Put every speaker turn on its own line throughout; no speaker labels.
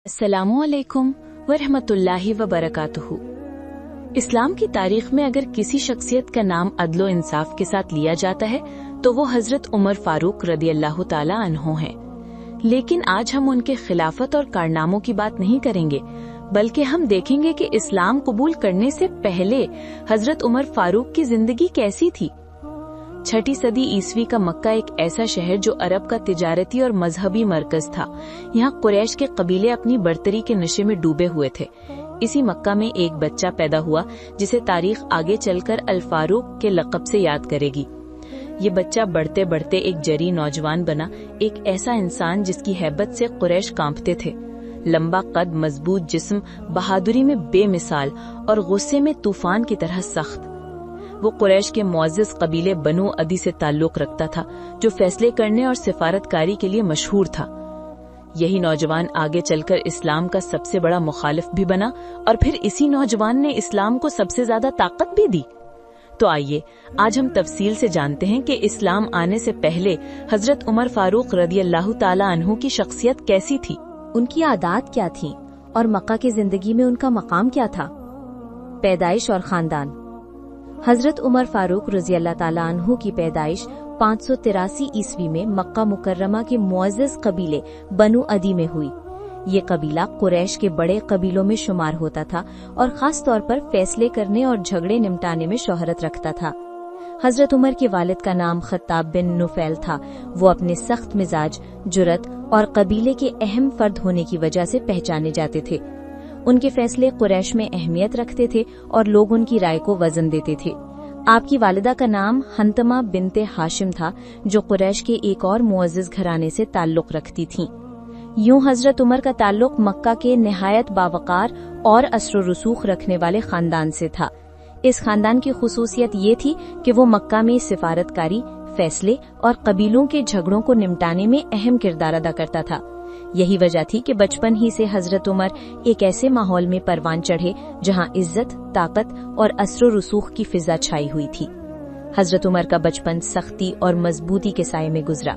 अस्सलामु अलैकुम वरहमतुल्लाहि वबरकातुहू। इस्लाम की तारीख में अगर किसी शख्सियत का नाम अदलो इंसाफ के साथ लिया जाता है तो वो हजरत उमर फारूक रदियल्लाहु ताला अन्हु हैं। लेकिन आज हम उनके खिलाफत और कारनामों की बात नहीं करेंगे, बल्कि हम देखेंगे कि इस्लाम कबूल करने से पहले हजरत उमर फारूक की जिंदगी कैसी थी। 6ठी सदी ईस्वी का मक्का एक ऐसा शहर जो अरब का तिजारती और मजहबी मरकज था। यहाँ कुरैश के कबीले अपनी बर्तरी के नशे में डूबे हुए थे। इसी मक्का में एक बच्चा पैदा हुआ जिसे तारीख आगे चलकर अल फारूक के लक़ब से याद करेगी। ये बच्चा बढ़ते बढ़ते एक जरी नौजवान बना, एक ऐसा इंसान जिसकी हैबत से कुरैश कांपते थे। लंबा कद, मजबूत जिस्म, बहादुरी में बेमिसाल और गुस्से में तूफान की तरह सख्त। वो कुरैश के मुअज़्ज़ज़ कबीले बनु अदी से ताल्लुक रखता था, जो फैसले करने और सिफारतकारी के लिए मशहूर था। यही नौजवान आगे चलकर इस्लाम का सबसे बड़ा मुखालिफ भी बना और फिर इसी नौजवान ने इस्लाम को सबसे ज्यादा ताकत भी दी। तो आइए आज हम तफसील से जानते हैं कि इस्लाम आने से पहले हजरत उमर फारूक रदियल्लाहु ताला अन्हु की शख्सियत कैसी थी,
उनकी आदत क्या थी और मक्का की जिंदगी में उनका मकाम क्या था। पैदाइश और खानदान। हजरत उमर फारूक रज़ियल्लाहु ताला अन्हु की पैदाइश 583 ईस्वी में मक्का मुकर्रमा के मुअज़्ज़ज़ कबीले बनु अदी में हुई। ये कबीला कुरैश के बड़े कबीलों में शुमार होता था और खास तौर पर फैसले करने और झगड़े निपटाने में शोहरत रखता था। हजरत उमर के वालिद का नाम खत्ताब बिन नुफैल था। वो अपने सख्त मिजाज, जुरत और कबीले के अहम फर्द होने की वजह से पहचाने जाते थे। उनके फैसले कुरैश में अहमियत रखते थे और लोग उनकी राय को वजन देते थे। आपकी वालिदा का नाम हंतमा बिनते हाशिम था, जो कुरैश के एक और मुअज़्ज़ज़ घराने से ताल्लुक रखती थीं। यूं हजरत उमर का ताल्लुक मक्का के निहायत बावकार और असर रसूख रखने वाले खानदान से था। इस खानदान की खुसूसियत ये थी कि वो मक्का में सिफारतकारी, फैसले और कबीलों के झगड़ों को निपटाने में अहम किरदार अदा करता था। यही वजह थी कि बचपन ही से हजरत उमर एक ऐसे माहौल में परवान चढ़े जहां इज्जत, ताकत और असर रसूख की फिजा छाई हुई थी। हजरत उमर का बचपन सख्ती और मजबूती के साये में गुजरा।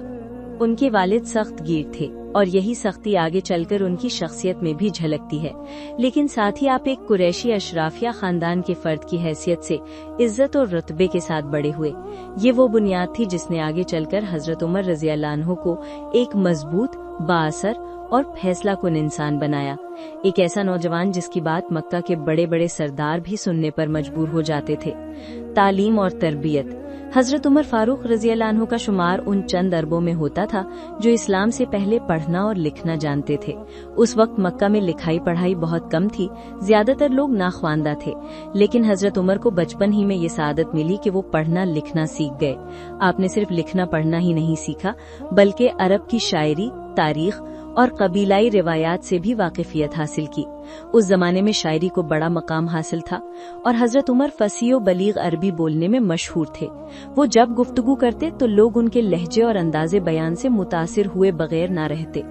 उनके वालिद सख्त गिर थे और यही सख्ती आगे चलकर उनकी शख्सियत में भी झलकती है। लेकिन साथ ही आप एक कुरैशी अशराफिया खानदान के फर्द की हैसियत से इज्जत और रुतबे के साथ बड़े हुए। ये वो बुनियाद थी जिसने आगे चलकर हजरत उमर रज़ियल्लाहु अन्हु को एक मजबूत, बाअसर और फैसला कुन इंसान बनाया। एक ऐसा नौजवान जिसकी बात मक्का के बड़े बड़े सरदार भी सुनने पर मजबूर हो जाते थे। तालीम और तरबियत। हजरत उमर फारूक रज़ियल्लाहु अन्हु का शुमार उन चंद अरबों में होता था जो इस्लाम से पहले पढ़ना और लिखना जानते थे। उस वक्त मक्का में लिखाई पढ़ाई बहुत कम थी, ज्यादातर लोग नाख्वानदा थे। लेकिन हजरत उमर को बचपन ही में ये सादत मिली कि वो पढ़ना लिखना सीख गए। आपने सिर्फ लिखना पढ़ना ही नहीं सीखा, बल्कि अरब की शायरी, तारीख और कबीलाई रिवायात से भी वाकिफियत हासिल की। उस जमाने में शायरी को बड़ा मकाम हासिल था और हजरत उमर फसीह और बलीग अरबी बोलने में मशहूर थे। वो जब गुफ्तगू करते तो लोग उनके लहजे और अंदाजे बयान से मुतासिर हुए बगैर ना रहते।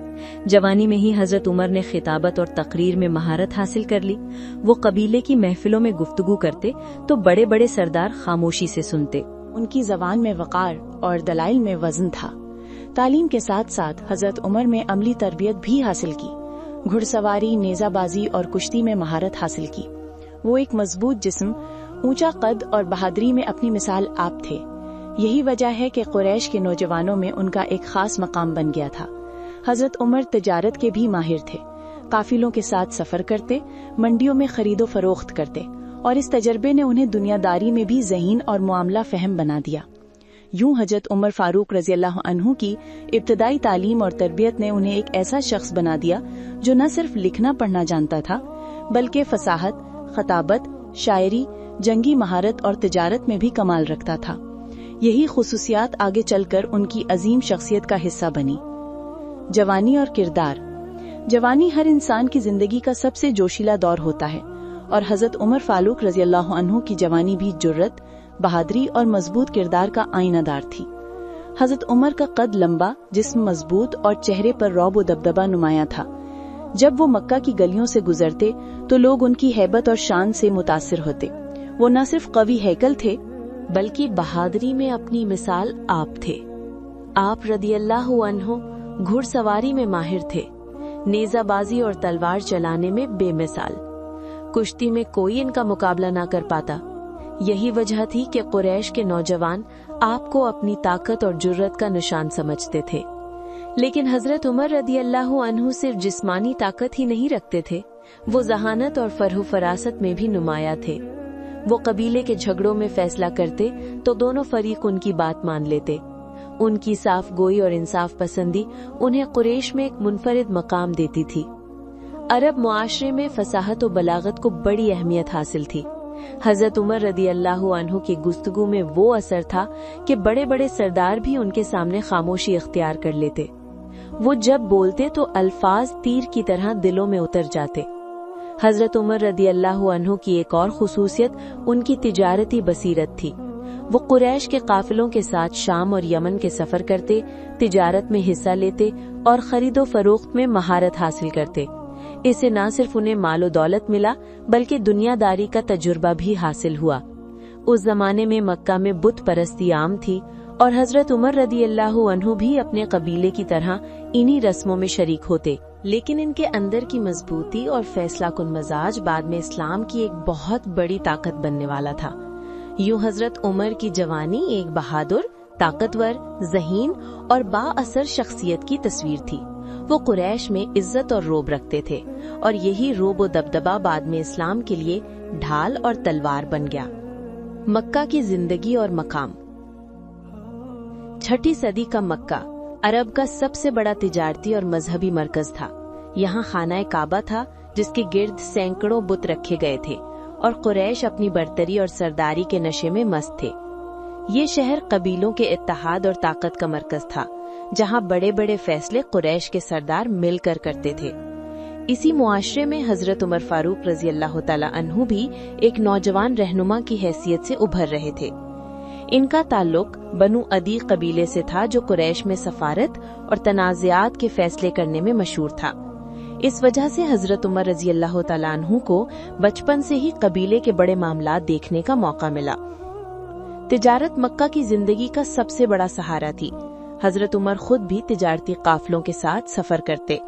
जवानी में ही हजरत उमर ने खिताबत और तकरीर में महारत हासिल कर ली। वो कबीले की महफिलों में गुफ्तगू करते तो बड़े बड़े सरदार खामोशी से सुनते।
उनकी जबान में वकार और दलाइल में वजन था। तालीम के साथ साथ हजरत उमर में अमली तरबियत भी हासिल की। घुड़सवारी, नेजाबाजी और कुश्ती में महारत हासिल की। वो एक मजबूत जिस्म, ऊंचा कद और बहादुरी में अपनी मिसाल आप थे। यही वजह है कि कुरैश के नौजवानों में उनका एक खास मकाम बन गया था। हजरत उमर तिजारत के भी माहिर थे। काफिलों के साथ सफर करते, मंडियों में खरीदो फरोख्त करते और इस तजर्बे ने उन्हें दुनियादारी में भी ज़हीन और मुआमला फहम बना दिया। यूं हजरत उमर फारूक रज़ियल्लाहु अन्हु की इब्तदाई तालीम और तरबियत ने उन्हें एक ऐसा शख्स बना दिया जो न सिर्फ लिखना पढ़ना जानता था, बल्कि फसाहत, खताबत, शायरी, जंगी महारत और तिजारत में भी कमाल रखता था। यही खुसूसियात आगे चलकर उनकी अजीम शख्सियत का हिस्सा बनी। जवानी और किरदार। जवानी हर इंसान की जिंदगी का सबसे जोशीला दौर होता है और हजरत उमर फारूक रज़ियल्लाहु अन्हु की जवानी भी जुर्रत, बहादुरी और मजबूत किरदार का आईनादार थी। हजरत उमर का कद लंबा, जिस्म मजबूत और चेहरे पर रौब व दबदबा नुमाया था। जब वो मक्का की गलियों से गुजरते तो लोग उनकी हैबत और शान से मुतासिर होते। वो न सिर्फ कवि हैकल थे, बल्कि बहादुरी में अपनी मिसाल आप थे। आप रदियल्लाहु अन्हु घुड़सवारी में माहिर थे। नेजा बाजी और तलवार चलाने में बेमिसाल। कुश्ती में कोई इनका मुकाबला ना कर पाता। यही वजह थी कि कुरैश के नौजवान आपको अपनी ताकत और जुर्रत का निशान समझते थे। लेकिन हजरत उमर रदियल्लाहु अन्हु सिर्फ जिस्मानी ताकत ही नहीं रखते थे, वो जहानत और फरहु फरासत में भी नुमाया थे। वो कबीले के झगड़ों में फैसला करते तो दोनों फरीक उनकी बात मान लेते। उनकी साफ गोई और इंसाफ पसंदी उन्हें कुरैश में एक मुनफरिद मकाम देती थी। अरब मुआशरे में फसाहत और बलागत को बड़ी अहमियत हासिल थी। हजरत उमर रदियल्लाहु अन्हु की गुफ्तगू में वो असर था कि बड़े बड़े सरदार भी उनके सामने खामोशी इख्तियार कर लेते। वो जब बोलते तो अल्फाज तीर की तरह दिलों में उतर जाते। हजरत उमर रदियल्लाहु अन्हु की एक और खुसूसियत उनकी तिजारती बसीरत थी। वो कुरैश के काफिलों के साथ शाम और यमन के सफर करते, तिजारत में हिस्सा लेते और खरीदो फरोख्त में महारत हासिल करते। इससे न सिर्फ उन्हें मालो दौलत मिला बल्कि दुनियादारी का तजुर्बा भी हासिल हुआ। उस जमाने में मक्का में बुत परस्ती आम थी और हजरत उमर रदियल्लाहु अन्हु भी अपने कबीले की तरह इन्हीं रस्मों में शरीक होते। लेकिन इनके अंदर की मजबूती और फैसला कुन मजाज बाद में इस्लाम की एक बहुत बड़ी ताकत बनने वाला था। यूं हजरत उमर की जवानी एक बहादुर, ताकतवर, ज़हीन और बाअसर शख्सियत की तस्वीर थी। वो कुरैश में इज्जत और रोब रखते थे और यही रोब और दबदबा बाद में इस्लाम के लिए ढाल और तलवार बन गया। मक्का की जिंदगी और मकाम। 6ठी सदी का मक्का अरब का सबसे बड़ा तिजारती और मजहबी मरकज था। यहाँ खाना काबा था जिसके गिर्द सैकड़ों बुत रखे गए थे और कुरैश अपनी बर्तरी और सरदारी के नशे में मस्त थे। ये शहर कबीलों के इत्तेहाद और ताकत का मरकज था, जहाँ बड़े बड़े फैसले कुरैश के सरदार मिलकर करते थे। इसी मुआशरे में हजरत उमर फारूक रज़ियल्लाहु ताला अन्हु भी एक नौजवान रहनुमा की हैसियत से उभर रहे थे। इनका ताल्लुक बनु अदी कबीले से था जो कुरैश में सफारत और तनाज़ात के फैसले करने में मशहूर था। इस वजह से हजरत उमर रज़ियल्लाहु ताला अन्हु को बचपन से ही कबीले के बड़े मामलात देखने का मौका मिला। तिजारत मक्का की जिंदगी का सबसे बड़ा सहारा थी। हजरत उमर खुद भी तिजारती काफिलों के साथ सफर करते।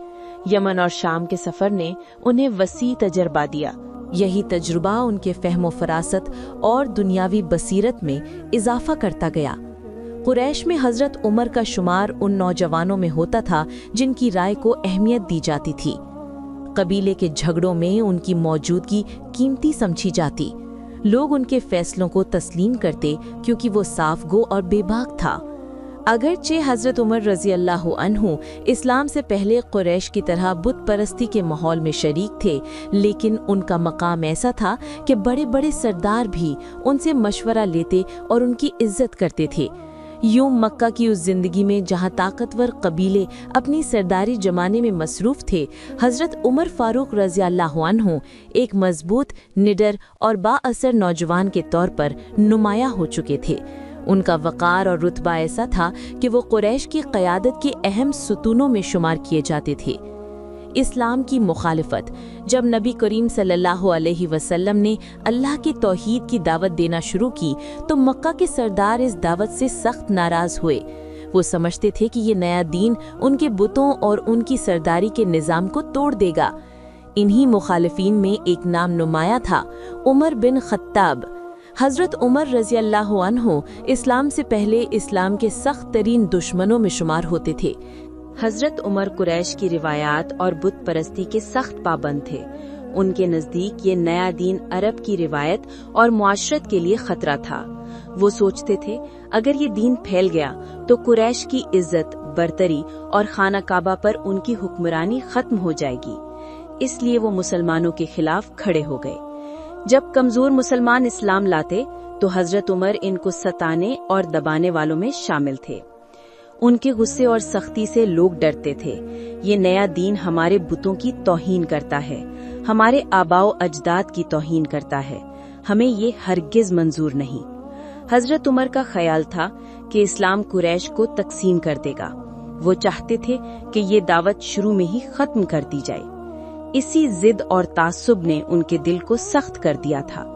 यमन और शाम के सफर ने उन्हें वसी तजर्बा दिया। यही तजुर्बा उनके फहमो फरासत और दुनियावी बसीरत में इजाफा करता गया। कुरैश में हजरत उमर का शुमार उन नौजवानों में होता था जिनकी राय को अहमियत दी जाती थी। कबीले के झगड़ों में उनकी मौजूदगी कीमती समझी जाती। लोग उनके फैसलों को तस्लीम करते क्योंकि वो साफ गो और बेबाक था। अगरचे हजरत उमर रज़ियल्लाहु अन्हु इस्लाम से पहले कुरैश की तरह बुत परस्ती के माहौल में शरीक थे, लेकिन उनका मकाम ऐसा था कि बड़े बड़े सरदार भी उनसे मशवरा लेते और उनकी इज्जत करते थे। यूं मक्का की उस जिंदगी में जहां ताकतवर कबीले अपनी सरदारी जमाने में मसरूफ थे, हजरत उमर फारूक रज़ियल्लाहु अन्हु एक मजबूत, निडर और बाअसर नौजवान के तौर पर नुमाया हो चुके थे। उनका वक़ार और रुतबा ऐसा था कि वो कुरैश की क़यादत के अहम सुतूनों में शुमार किए जाते थे। इस्लाम की मुखालिफत। जब नबी करीम सल्लल्लाहु अलैहि वसल्लम ने अल्लाह की तौहीद की दावत देना शुरू की तो मक्का के सरदार इस दावत से सख्त नाराज हुए। वो समझते थे कि ये नया दीन उनके बुतों और उनकी सरदारी के निज़ाम को तोड़ देगा। इन्हीं मुखालिफीन में एक नाम नुमाया था, उमर बिन खत्ताब। हजरत उमर रज़ियल्लाहु अन्हु इस्लाम से पहले इस्लाम के सख्त तरीन दुश्मनों में शुमार होते थे। हजरत उमर कुरैश की रिवायात और बुत परस्ती के सख्त पाबंद थे। उनके नजदीक ये नया दीन अरब की रिवायत और मुआशरत के लिए खतरा था। वो सोचते थे अगर ये दीन फैल गया तो कुरैश की इज्जत, बरतरी और खाना काबा पर उनकी हुक्मरानी खत्म हो जाएगी। इसलिए वो मुसलमानों के खिलाफ खड़े हो गए। जब कमजोर मुसलमान इस्लाम लाते तो हजरत उमर इनको सताने और दबाने वालों में शामिल थे। उनके गुस्से और सख्ती से लोग डरते थे। ये नया दीन हमारे बुतों की तौहीन करता है, हमारे आबाओ अजदाद की तौहीन करता है, हमें ये हरगिज मंजूर नहीं। हजरत उमर का ख्याल था कि इस्लाम कुरैश को तकसीम कर देगा। वो चाहते थे कि ये दावत शुरू में ही खत्म कर दी जाए। इसी जिद और तासुब ने उनके दिल को सख्त कर दिया था।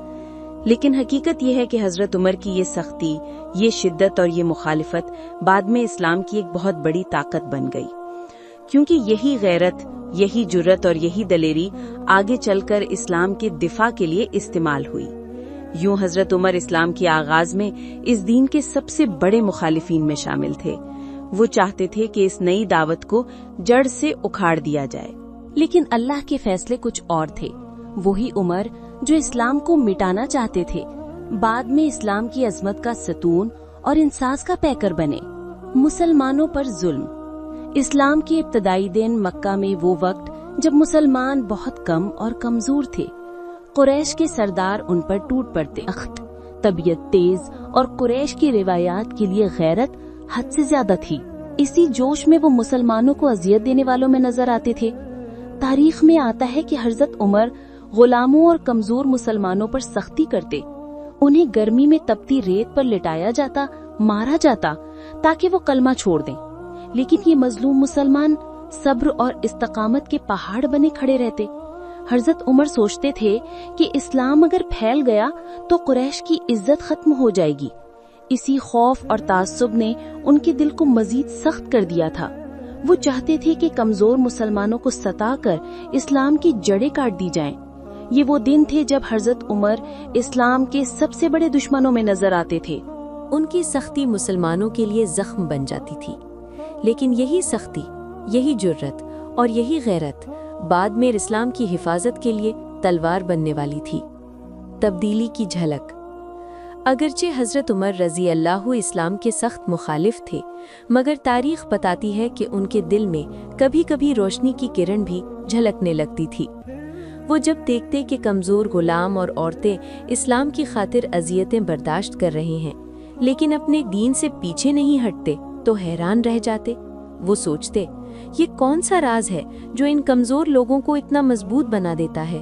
लेकिन हकीकत यह है कि हजरत उमर की ये सख्ती, ये शिद्दत और ये मुखालिफत बाद में इस्लाम की एक बहुत बड़ी ताकत बन गई, क्योंकि यही गैरत, यही जुर्रत और यही दलेरी आगे चलकर इस्लाम के दिफा के लिए इस्तेमाल हुई। यूं हजरत उमर इस्लाम के आगाज में इस दीन के सबसे बड़े मुखालिफीन में शामिल थे। वो चाहते थे कि इस नई दावत को जड़ से उखाड़ दिया जाए,
लेकिन अल्लाह के फैसले कुछ और थे। वही उमर जो इस्लाम को मिटाना चाहते थे, बाद में इस्लाम की अजमत का सतून और इंसास का पैकर बने। मुसलमानों पर जुल्म। इस्लाम के इब्तदाई दिन मक्का में वो वक्त जब मुसलमान बहुत कम और कमजोर थे। कुरैश के सरदार उन पर टूट पड़ते, तबीयत तेज और कुरैश की रिवायात के लिए गैरत हद से ज्यादा थी। इसी जोश में वो मुसलमानों को अजियत देने वालों में नजर आते थे। तारीख में आता है कि हजरत उमर गुलामों और कमजोर मुसलमानों पर सख्ती करते। उन्हें गर्मी में तपती रेत पर लिटाया जाता, मारा जाता ताकि वो कलमा छोड़ दें। लेकिन ये मजलूम मुसलमान सब्र और इस्तकामत के पहाड़ बने खड़े रहते। हजरत उमर सोचते थे कि इस्लाम अगर फैल गया तो कुरैश की इज्जत खत्म हो जाएगी। इसी खौफ और ताज्जुब ने उनके दिल को मजीद सख्त कर दिया था। वो चाहते थे कि कमजोर मुसलमानों को सताकर इस्लाम की जड़ें काट दी जाएं। ये वो दिन थे जब हजरत उमर इस्लाम के सबसे बड़े दुश्मनों में नजर आते थे।
उनकी सख्ती मुसलमानों के लिए जख्म बन जाती थी, लेकिन यही सख्ती, यही जुर्रत और यही गैरत बाद में इस्लाम की हिफाजत के लिए तलवार बनने वाली थी। तब्दीली की झलक। अगरचे हजरत उमर रजी अल्लाह इस्लाम के सख्त मुखालिफ थे, मगर तारीख बताती है कि उनके दिल में कभी कभी रोशनी की किरण भी झलकने लगती थी। वो जब देखते कि कमजोर गुलाम और औरतें इस्लाम की खातिर अजियतें बर्दाश्त कर रहे हैं लेकिन अपने दीन से पीछे नहीं हटते, तो हैरान रह जाते। वो सोचते, ये कौन सा राज है जो इन कमजोर लोगों को इतना मजबूत बना देता है।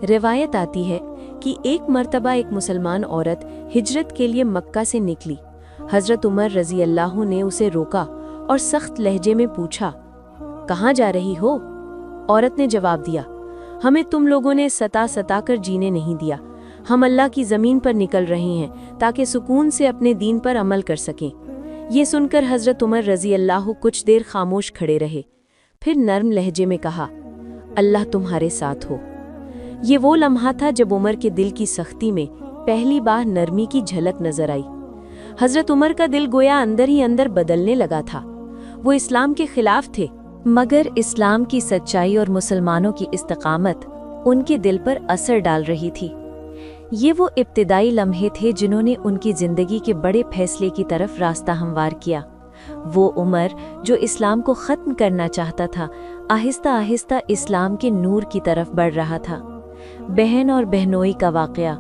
रिवायत आती है कि एक मर्तबा एक मुसलमान औरत हिजरत के लिए मक्का से निकली। हजरत उमर रजी अल्लाह ने उसे रोका और सख्त लहजे में पूछा, कहाँ जा रही हो? औरत ने जवाब दिया, हमें तुम लोगों ने सता कर जीने नहीं दिया। हम अल्लाह की ज़मीन पर निकल रहे हैं ताकि सुकून से अपने दीन पर अमल कर सकें। ये सुनकर हजरत उमर रजी अल्लाह कुछ देर खामोश खड़े रहे, फिर नर्म लहजे में कहा, अल्लाह तुम्हारे साथ हो। ये वो लम्हा था जब उमर के दिल की सख्ती में पहली बार नरमी की झलक नजर आई। हजरत उमर का दिल गोया अंदर ही अंदर बदलने लगा था। वो इस्लाम के खिलाफ थे, मगर इस्लाम की सच्चाई और मुसलमानों की इस्तकामत उनके दिल पर असर डाल रही थी। ये वो इब्तिदाई लम्हे थे जिन्होंने उनकी जिंदगी के बड़े फैसले की तरफ रास्ता हमवार किया। वो उमर जो इस्लाम को ख़त्म करना चाहता था, आहिस्ता आहिस्ता इस्लाम के नूर की तरफ बढ़ रहा था। बहन और बहनोई का वाक़या।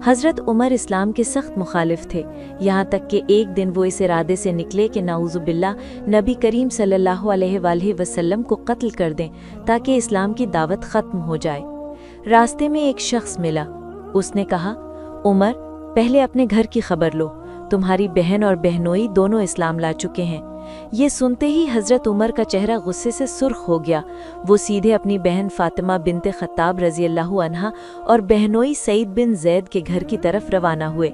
हज़रत उमर इस्लाम के सख्त मुखालिफ थे, यहाँ तक कि एक दिन वो इस इरादे से निकले कि नाउज़ुबिल्लाह नबी करीम सल्लल्लाहु अलैहि वसल्लम को कत्ल कर दें ताकि इस्लाम की दावत ख़त्म हो जाए। रास्ते में एक शख्स मिला। उसने कहा, उमर, पहले अपने घर की खबर लो, तुम्हारी बहन और बहनोई दोनों इस्लाम ला चुके हैं। ये सुनते ही हजरत उमर का चेहरा गुस्से से सुर्ख हो गया। वो सीधे अपनी बहन फातिमा बिनते खत्ताब रजी अल्लाहु अन्हा और बहनोई सईद बिन जैद के घर की तरफ रवाना हुए।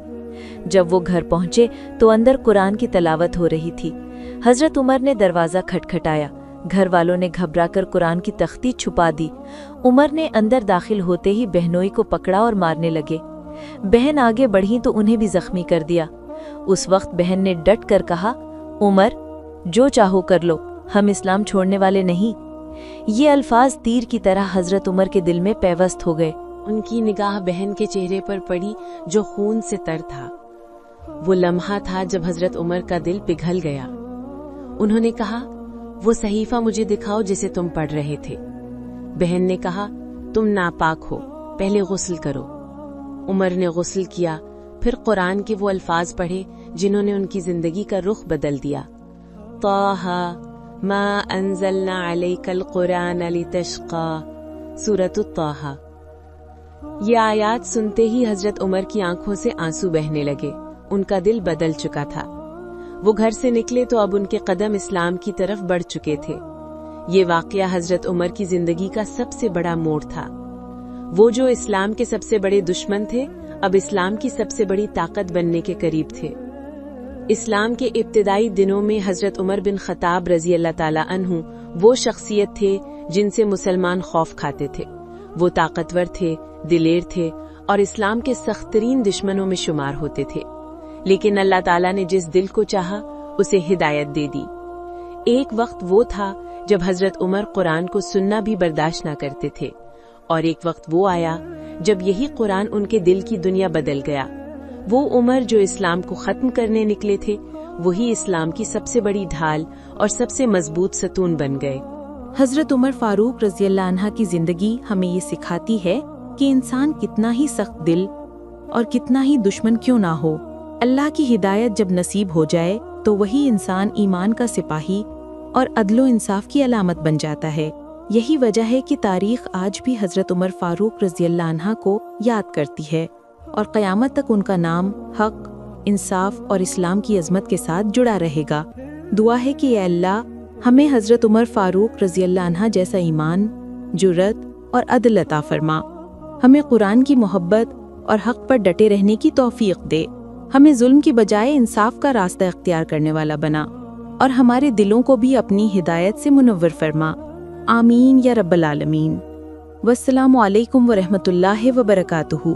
जब वो घर पहुंचे तो अंदर कुरान की तलावत हो रही थी। हजरत उमर ने दरवाज़ा खटखटाया। घर वालों ने घबराकर कुरान की तख्ती छुपा दी। उमर ने अंदर दाखिल होते ही बहनोई को पकड़ा और मारने लगे। बहन आगे बढ़ी तो उन्हें भी जख्मी कर दिया। उस वक्त बहन ने डट कर कहा, उमर, जो चाहो कर लो, हम इस्लाम छोड़ने वाले नहीं। ये अल्फाज तीर की तरह हजरत उमर के दिल में पैवस्त हो गए।
उनकी निगाह बहन के चेहरे पर पड़ी जो खून से तर था। वो लम्हा था जब हजरत उमर का दिल पिघल गया। उन्होंने कहा, वो सहीफा मुझे दिखाओ जिसे तुम पढ़ रहे थे। बहन ने कहा, तुम नापाक हो, पहले गुस्ल करो। उमर ने गुस्ल किया, फिर कुरान के वो अल्फाज पढ़े जिन्होंने उनकी जिंदगी का रुख बदल दिया। ताहा मा अंज़लना अलैकल कुरान लितश्क़ा, सूरतुत ताहा। ये आयात सुनते ही हजरत उमर की आंखों से आंसू बहने लगे। उनका दिल बदल चुका था। वो घर से निकले तो अब उनके कदम इस्लाम की तरफ बढ़ चुके थे। ये वाक़या हजरत उमर की जिंदगी का सबसे बड़ा मोड़ था। वो जो इस्लाम के सबसे बड़े दुश्मन थे, अब इस्लाम की सबसे बड़ी ताकत बनने के करीब थे। इस्लाम के इब्तिदाई दिनों में हजरत उमर बिन खत्ताब रजी अल्लाह ताला अन्हु वो शख्सियत थे
جن سے مسلمان خوف کھاتے تھے۔ وہ طاقتور تھے، دلیر تھے اور اسلام کے سخت ترین دشمنوں میں شمار ہوتے تھے، لیکن اللہ تعالیٰ نے جس دل کو چاہا اسے ہدایت دے دی۔ ایک وقت وہ تھا جب حضرت عمر قرآن کو سننا بھی برداشت نہ کرتے تھے، اور ایک وقت وہ آیا جب یہی قرآن ان کے دل کی دنیا بدل گیا۔ وہ عمر جو اسلام کو ختم کرنے نکلے تھے، وہی اسلام کی سب سے بڑی ڈھال اور سب سے مضبوط ستون بن گئے۔
حضرت عمر فاروق رضی اللہ عنہ کی زندگی ہمیں یہ سکھاتی ہے کہ انسان کتنا ہی سخت دل اور کتنا ہی دشمن کیوں نہ ہو، اللہ کی ہدایت جب نصیب ہو جائے تو وہی انسان ایمان کا سپاہی اور عدل و انصاف کی علامت بن جاتا ہے۔ یہی وجہ ہے کہ تاریخ آج بھی حضرت عمر فاروق رضی اللہ عنہ کو یاد کرتی ہے، اور قیامت تک ان کا نام حق، انصاف اور اسلام کی عظمت کے ساتھ جڑا رہے گا۔ دعا ہے کہ اے اللہ ہمیں حضرت عمر فاروق رضی اللہ عنہ جیسا ایمان، جرأت اور عدل عطا فرما، ہمیں قرآن کی محبت اور حق پر ڈٹے رہنے کی توفیق دے، ہمیں ظلم کی بجائے انصاف کا راستہ اختیار کرنے والا بنا، اور ہمارے دلوں کو بھی اپنی ہدایت سے منور فرما، آمین یا رب العالمین۔ والسلام علیکم ورحمۃ اللہ وبرکاتہ۔